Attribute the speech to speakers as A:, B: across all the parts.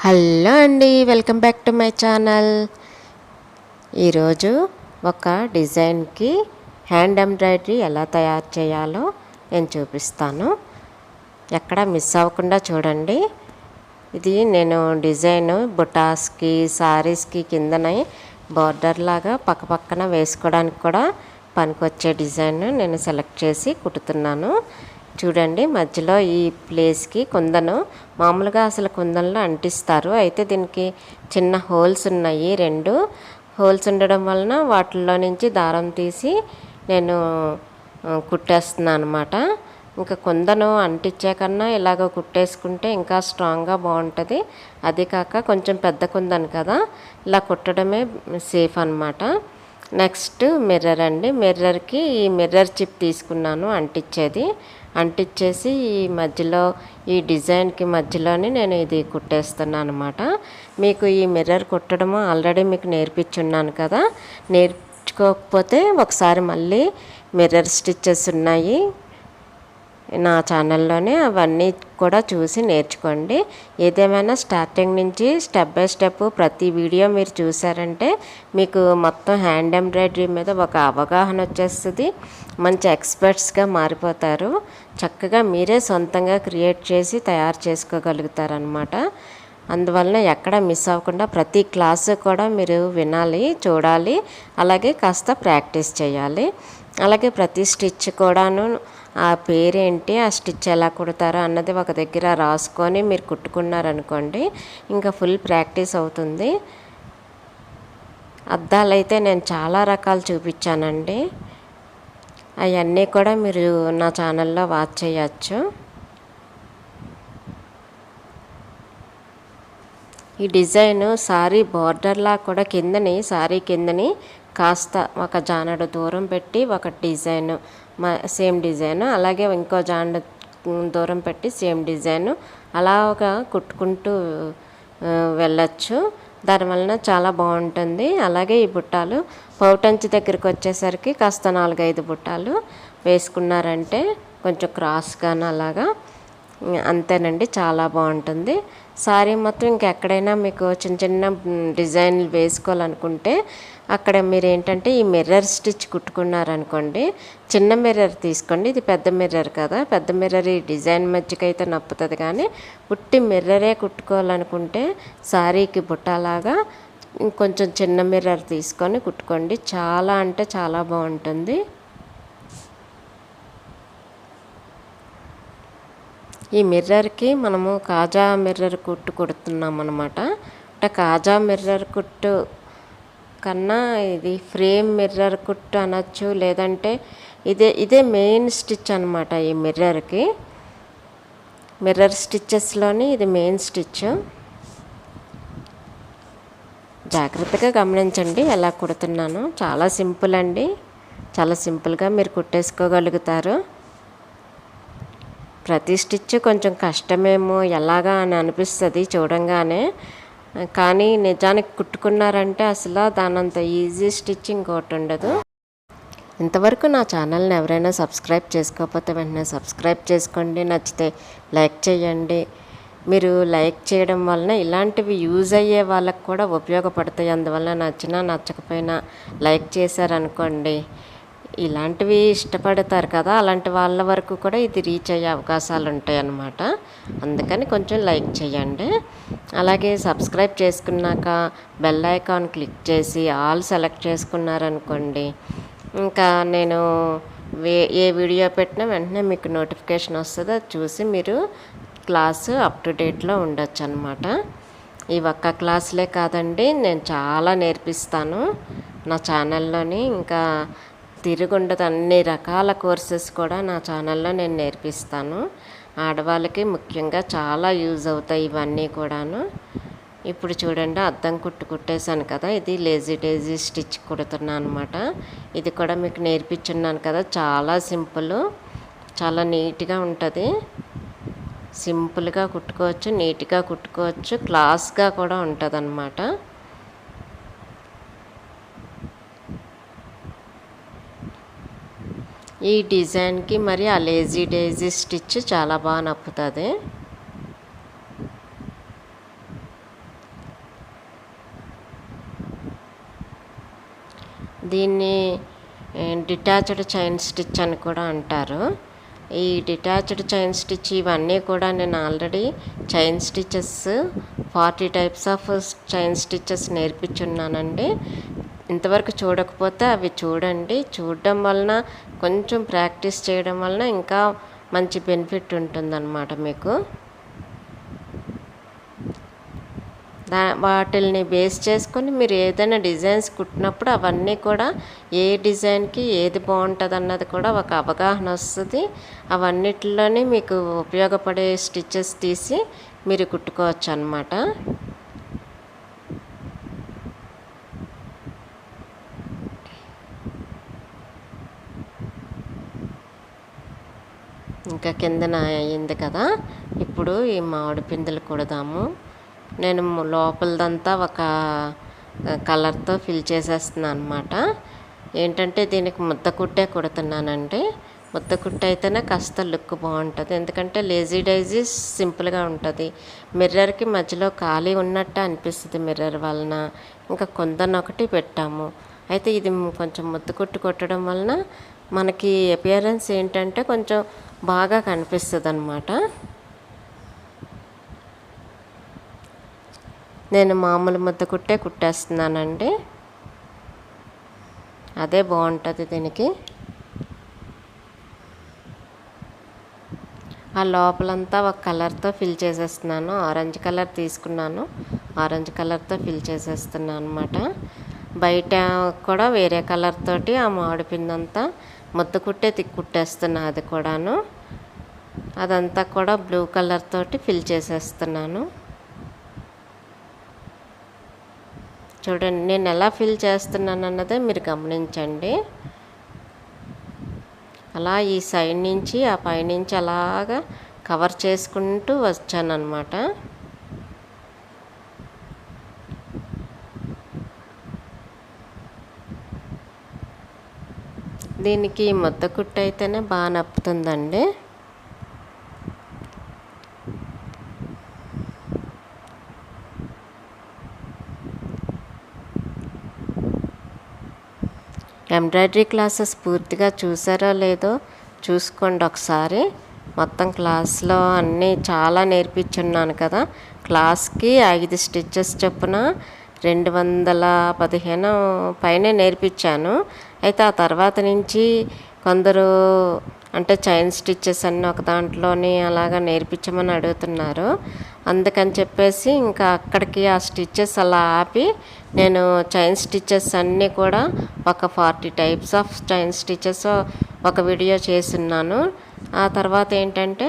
A: Hello అండి, welcome back to my channel. ఈరోజు ఒక డిజైన్కి హ్యాండ్ ఎంబ్రాయిడరీ ఎలా తయారు చేయాలో నేను చూపిస్తాను. ఎక్కడ మిస్ అవ్వకుండా చూడండి. ఇది నేను డిజైన్ బుటాస్కి, సారీస్కి కిందనే బార్డర్ లాగా పక్కపక్కన వేసుకోవడానికి కూడా పనికొచ్చే డిజైన్ నేను సెలెక్ట్ చేసి కుట్టుతున్నాను. చూడండి, మధ్యలో ఈ ప్లేస్కి కుందను మామూలుగా అసలు కుందన్లో అంటిస్తారు. అయితే దీనికి చిన్న హోల్స్ ఉన్నాయి. 2 హోల్స్ ఉండడం వలన వాటిల్లో నుంచి దారం తీసి నేను కుట్టేస్తున్నాను అనమాట. ఇంకా కుందను అంటించే కన్నా ఇలాగ కుట్టేసుకుంటే ఇంకా స్ట్రాంగ్గా బాగుంటుంది. అది కాక కొంచెం పెద్ద కుందను కదా, ఇలా కుట్టడమే సేఫ్ అనమాట. నెక్స్ట్ మిర్రర్ అండి. మిర్రర్కి ఈ మిర్రర్ చిప్ తీసుకున్నాను అంటించేసి ఈ మధ్యలో ఈ డిజైన్కి మధ్యలోనే నేను ఇది కుట్టేస్తున్నాను అనమాట. మీకు ఈ మిర్రర్ కుట్టడము ఆల్రెడీ మీకు నేర్పించున్నాను కదా, నేర్చుకోకపోతే ఒకసారి మళ్ళీ మిర్రర్ స్టిచ్చెస్ ఉన్నాయి నా ఛానల్లోనే, అవన్నీ కూడా చూసి నేర్చుకోండి. ఏదేమైనా స్టార్టింగ్ నుంచి స్టెప్ బై స్టెప్ ప్రతి వీడియో మీరు చూసారంటే మీకు మొత్తం హ్యాండ్ ఎంబ్రాయిడరీ మీద ఒక అవగాహన వచ్చేస్తుంది. మంచి ఎక్స్పర్ట్స్గా మారిపోతారు. చక్కగా మీరే సొంతంగా క్రియేట్ చేసి తయారు చేసుకోగలుగుతారనమాట. అందువలన ఎక్కడ మిస్ అవ్వకుండా ప్రతి క్లాసు కూడా మీరు వినాలి, చూడాలి, అలాగే కాస్త ప్రాక్టీస్ చేయాలి. అలాగే ప్రతి స్టిచ్ కూడాను ఆ పేరేంటి, ఆ స్టిచ్ ఎలా కుడతారో అన్నది ఒక దగ్గర రాసుకొని మీరు కుట్టుకున్నారనుకోండి, ఇంకా ఫుల్ ప్రాక్టీస్ అవుతుంది. అద్దాలు అయితే నేను చాలా రకాలు చూపించానండి. అవన్నీ కూడా మీరు నా ఛానల్లో వాచ్ చేయొచ్చు. ఈ డిజైన్ సారీ బార్డర్లా కూడా సారీ కిందని కాస్త ఒక జానడు దూరం పెట్టి ఒక డిజైన్, సేమ్ డిజైన్, అలాగే ఇంకో జానడు దూరం పెట్టి సేమ్ డిజైన్ అలాగా కుట్టుకుంటూ వెళ్ళచ్చు. దానివలన చాలా బాగుంటుంది. అలాగే ఈ బుట్టాలు పౌటంచి దగ్గరికి వచ్చేసరికి కాస్త 4-5 బుట్టాలు వేసుకున్నారంటే కొంచెం క్రాస్గాను అలాగా, అంతేనండి, చాలా బాగుంటుంది. సారీ మొత్తం ఇంకెక్కడైనా మీకు చిన్న చిన్న డిజైన్లు వేసుకోవాలనుకుంటే అక్కడ మీరు ఏంటంటే ఈ మిర్రర్ స్టిచ్ కుట్టుకున్నారనుకోండి, చిన్న మిర్రర్ తీసుకోండి. ఇది పెద్ద మిర్రర్ కదా, పెద్ద మిర్రర్ ఈ డిజైన్ మధ్యకైతే నప్పుతుంది. కానీ పుట్టి మిర్రరే కుట్టుకోవాలనుకుంటే సారీకి బుట్టలాగా ఇంకొంచెం చిన్న మిర్రర్ తీసుకొని కుట్టుకోండి. చాలా అంటే చాలా బాగుంటుంది. ఈ మిర్రర్కి మనము కాజా మిర్రర్ కుట్టు కుడుతున్నాం అనమాట. అంటే కాజా మిర్రర్ కుట్టు కన్నా ఇది ఫ్రేమ్ మిర్రర్ కుట్టు అనొచ్చు, లేదంటే ఇదే మెయిన్ స్టిచ్ అనమాట. ఈ మిర్రర్ స్టిచ్చెస్లోని ఇది మెయిన్ స్టిచ్. జాగ్రత్తగా గమనించండి ఎలా కుడుతున్నాను. చాలా సింపుల్ అండి, చాలా సింపుల్గా మీరు కుట్టేసుకోగలుగుతారు. ప్రతి స్టిచ్ కొంచెం కష్టమేమో ఎలాగా అని అనిపిస్తుంది చూడంగానే, కానీ నిజానికి కుట్టుకున్నారంటే అసలు దానంత ఈజీ స్టిచ్ ఇంకోటి ఉండదు. ఇంతవరకు నా ఛానల్ని ఎవరైనా సబ్స్క్రైబ్ చేసుకోకపోతే వెంటనే సబ్స్క్రైబ్ చేసుకోండి. నచ్చితే లైక్ చేయండి. మీరు లైక్ చేయడం వలన ఇలాంటివి యూజ్ అయ్యే వాళ్ళకు కూడా ఉపయోగపడతాయి. అందువల్ల నచ్చినా నచ్చకపోయినా లైక్ చేశారనుకోండి, ఇలాంటివి ఇష్టపడతారు కదా, అలాంటి వాళ్ళ వరకు కూడా ఇది రీచ్ అయ్యే అవకాశాలు ఉంటాయి అన్నమాట. అందుకని కొంచెం లైక్ చేయండి. అలాగే సబ్స్క్రైబ్ చేసుకున్నాక బెల్ ఐకాన్ క్లిక్ చేసి ఆల్ సెలెక్ట్ చేసుకున్నారనుకోండి, ఇంకా నేను ఏ వీడియో పెట్టినా వెంటనే మీకు నోటిఫికేషన్ వస్తుంది. అది చూసి మీరు క్లాసు అప్ టు డేట్లో ఉండొచ్చు అనమాట. ఈ ఒక్క క్లాసులే కాదండి, నేను చాలా నేర్పిస్తాను నా ఛానల్లోని. ఇంకా తిరుగుండదు, అన్ని రకాల కోర్సెస్ కూడా నా ఛానల్లో నేను నేర్పిస్తాను. ఆడవాళ్ళకి ముఖ్యంగా చాలా యూజ్ అవుతాయి ఇవన్నీ కూడాను. ఇప్పుడు చూడండి, అద్దం కుట్టేశాను కదా, ఇది లేజీ డేజీ స్టిచ్ కుడుతున్నాను అనమాట. ఇది కూడా మీకు నేర్పించున్నాను కదా, చాలా సింపుల్, చాలా నీట్గా ఉంటుంది. సింపుల్గా కుట్టుకోవచ్చు, నీట్గా కుట్టుకోవచ్చు, క్లాస్గా కూడా ఉంటుంది అన్నమాట. ఈ డిజైన్కి మరి ఆ లేజీ డేజీ స్టిచ్ చాలా బాగా నప్పుతుంది. దీన్ని డిటాచ్డ్ చైన్ స్టిచ్ అని కూడా అంటారు. ఈ డిటాచ్డ్ చైన్ స్టిచ్ ఇవన్నీ కూడా నేను already chain stitches 40 types of chain stitches నేర్పించున్నానండి. ఇంతవరకు చూడకపోతే అవి చూడండి. చూడడం వలన కొంచెం ప్రాక్టీస్ చేయడం వలన ఇంకా మంచి బెనిఫిట్ ఉంటుందన్నమాట మీకు. వాటిల్ని బేస్ చేసుకొని మీరు ఏదైనా డిజైన్స్ కుట్టినప్పుడు అవన్నీ కూడా ఏ డిజైన్కి ఏది బాగుంటుంది అన్నది కూడా ఒక అవగాహన వస్తుంది. అవన్నిటిలోని మీకు ఉపయోగపడే స్టిచెస్ తీసి మీరు కుట్టుకోవచ్చు అన్నమాట. ఇంకా కిందన అయింది కదా, ఇప్పుడు ఈ మామిడి పిందెలు కుడదాము. నేను లోపలదంతా ఒక కలర్తో ఫిల్ చేసేస్తున్నాను అన్నమాట. ఏంటంటే దీనికి ముద్ద కుట్టే కుడుతున్నానండి. ముద్ద కుట్టు అయితేనే కాస్త లుక్ బాగుంటుంది. ఎందుకంటే లేజీ డైజీ సింపుల్గా ఉంటుంది. మిర్రర్కి మధ్యలో ఖాళీ ఉన్నట్టు అనిపిస్తుంది మిర్రర్ వలన. ఇంకా కొందన ఒకటి పెట్టాము. అయితే ఇది కొంచెం ముద్ద కుట్టు కొట్టడం వలన మనకి అపియరెన్స్ ఏంటంటే కొంచెం బాగా కనిపిస్తుంది అన్నమాట. నేను మామూలు ముద్ద కుట్టే కుట్టేస్తున్నానండి. అదే బాగుంటుంది దీనికి. ఆ లోపలంతా ఒక కలర్తో ఫిల్ చేసేస్తున్నాను. ఆరెంజ్ కలర్ తీసుకున్నాను. ఆరెంజ్ కలర్తో ఫిల్ చేసేస్తున్నాను అనమాట. బయట కూడా వేరే కలర్ తోటి ఆ మామిడి పిందంతా ముద్ద కుట్టే కుట్టేస్తున్నా. అది కూడాను అదంతా కూడా బ్లూ కలర్ తోటి ఫిల్ చేసేస్తున్నాను. చూడండి నేను ఎలా ఫిల్ చేస్తున్నాను అన్నదే మీరు గమనించండి. అలా ఈ సైడ్ నుంచి ఆ పైనుంచి అలాగా కవర్ చేసుకుంటూ వచ్చానన్నమాట. దీనికి ముద్ద కుట్టు అయితేనే బాగా నప్పుతుందండి. ఎంబ్రాయిడరీ క్లాసెస్ పూర్తిగా చూసారో లేదో చూసుకోండి ఒకసారి. మొత్తం క్లాస్లో అన్నీ చాలా నేర్పించున్నాను కదా. క్లాస్కి 5 స్టిచ్చెస్ చొప్పున 215 పైనే నేర్పించాను. అయితే ఆ తర్వాత నుంచి కొందరు అంటే చైన్ స్టిచ్చెస్ అన్నీ ఒక దాంట్లోని అలాగా నేర్పించమని అడుగుతున్నారు. అందుకని చెప్పేసి ఇంకా అక్కడికి ఆ స్టిచ్చెస్ అలా ఆపి నేను చైన్ స్టిచ్చెస్ అన్నీ కూడా ఒక 40 టైప్స్ ఆఫ్ చైన్ స్టిచ్చెస్ ఒక వీడియో చేస్తున్నాను. ఆ తర్వాత ఏంటంటే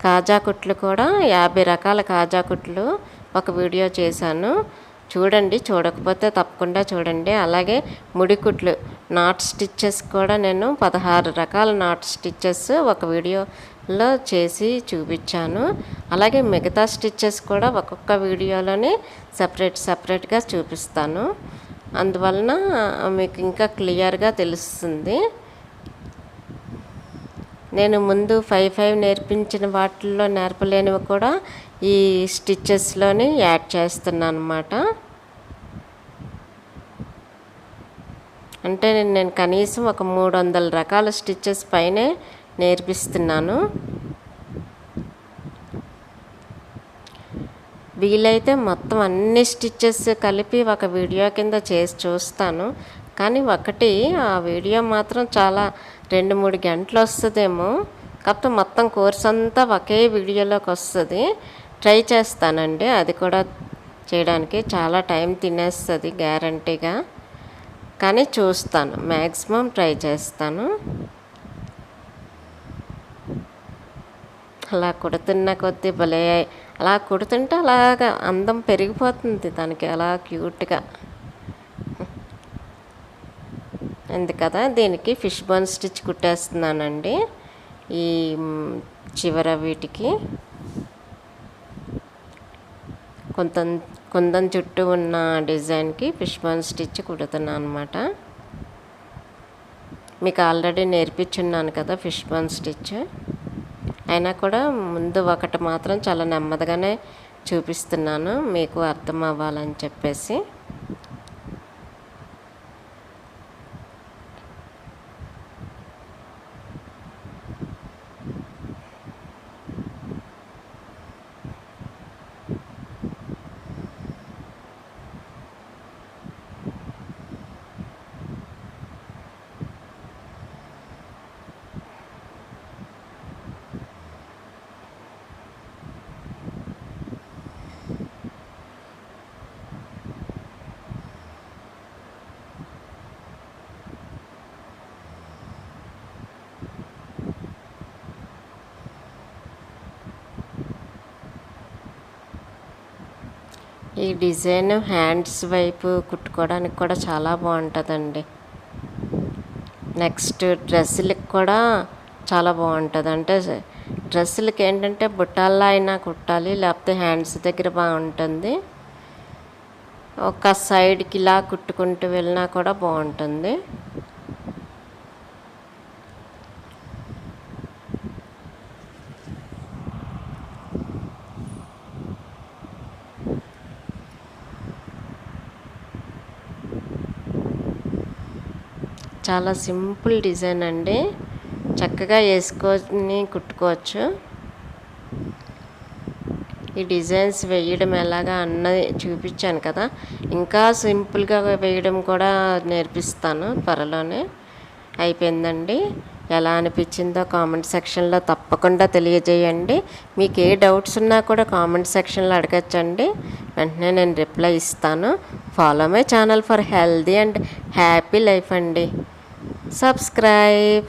A: కాజా కుట్లు కూడా 50 రకాల కాజా కుట్లు ఒక వీడియో చేశాను. చూడండి, చూడకపోతే తప్పకుండా చూడండి. అలాగే ముడికుట్లు నాట్ స్టిచ్చెస్ కూడా నేను 16 రకాల నాట్ స్టిచ్చెస్ ఒక వీడియోలో చేసి చూపించాను. అలాగే మిగతా స్టిచ్చెస్ కూడా ఒక్కొక్క వీడియోలోనే సపరేట్గా చూపిస్తాను. అందువలన మీకు ఇంకా క్లియర్గా తెలుస్తుంది. నేను ముందు 5 నేర్పించిన వాటిల్లో నేర్పలేనివి కూడా ఈ స్టిచ్చెస్లోని యాడ్ చేస్తున్నాను అన్నమాట. అంటే నేను కనీసం ఒక 300 రకాల స్టిచ్చెస్ పైనే నేర్పిస్తున్నాను. వీలైతే మొత్తం అన్ని స్టిచ్చెస్ కలిపి ఒక వీడియో కింద చేసి చూస్తాను. కానీ ఒకటి ఆ వీడియో మాత్రం చాలా 2-3 గంటలు వస్తుందేమో. కాకపోతే మొత్తం కోర్స్ అంతా ఒకే వీడియోలోకి వస్తుంది. ట్రై చేస్తానండి అది కూడా చేయడానికి. చాలా టైం తినేస్తుంది గ్యారంటీగా, కానీ చూస్తాను, మ్యాక్సిమం ట్రై చేస్తాను. అలా కుడుతున్న కొద్దీ భలే అలా కుడుతుంటే అలాగా అందం పెరిగిపోతుంది దానికి, అలా క్యూట్గా ఉంది కదా. దీనికి ఫిష్ బోన్ స్టిచ్ కుట్టేస్తున్నానండి. ఈ చివర వీటికి కుందన్ చుట్టూ ఉన్న డిజైన్కి ఫిష్ బోన్ స్టిచ్ కుడుతున్నాను అనమాట. మీకు ఆల్రెడీ నేర్పించున్నాను కదా ఫిష్ బోన్ స్టిచ్. అయినా కూడా ముందు ఒకటి మాత్రం చాలా నెమ్మదిగానే చూపిస్తున్నాను మీకు అర్థం అవ్వాలని చెప్పేసి. ఈ డిజైన్ హ్యాండ్స్ వైపు కుట్టుకోవడానికి కూడా చాలా బాగుంటుందండి. నెక్స్ట్ డ్రెస్సులకి కూడా చాలా బాగుంటుంది. అంటే డ్రెస్సులకి ఏంటంటే బుట్టాల్లో అయినా కుట్టాలి, లేకపోతే హ్యాండ్స్ దగ్గర బాగుంటుంది. ఒక సైడ్కి ఇలా కుట్టుకుంటూ వెళ్ళినా కూడా బాగుంటుంది. చాలా సింపుల్ డిజైన్ అండి, చక్కగా వేసుకొని కుట్టుకోవచ్చు. ఈ డిజైన్స్ వేయడం ఎలాగా అన్నది చూపించాను కదా, ఇంకా సింపుల్గా వేయడం కూడా నేర్పిస్తాను త్వరలోనే. అయిపోయిందండి. ఎలా అనిపించిందో కామెంట్ సెక్షన్లో తప్పకుండా తెలియజేయండి. మీకు ఏ డౌట్స్ ఉన్నా కూడా కామెంట్ సెక్షన్లో అడగచ్చండి, వెంటనే నేను రిప్లై ఇస్తాను. Follow my channel for healthy and happy life అండి. సబ్స్క్రైబ్.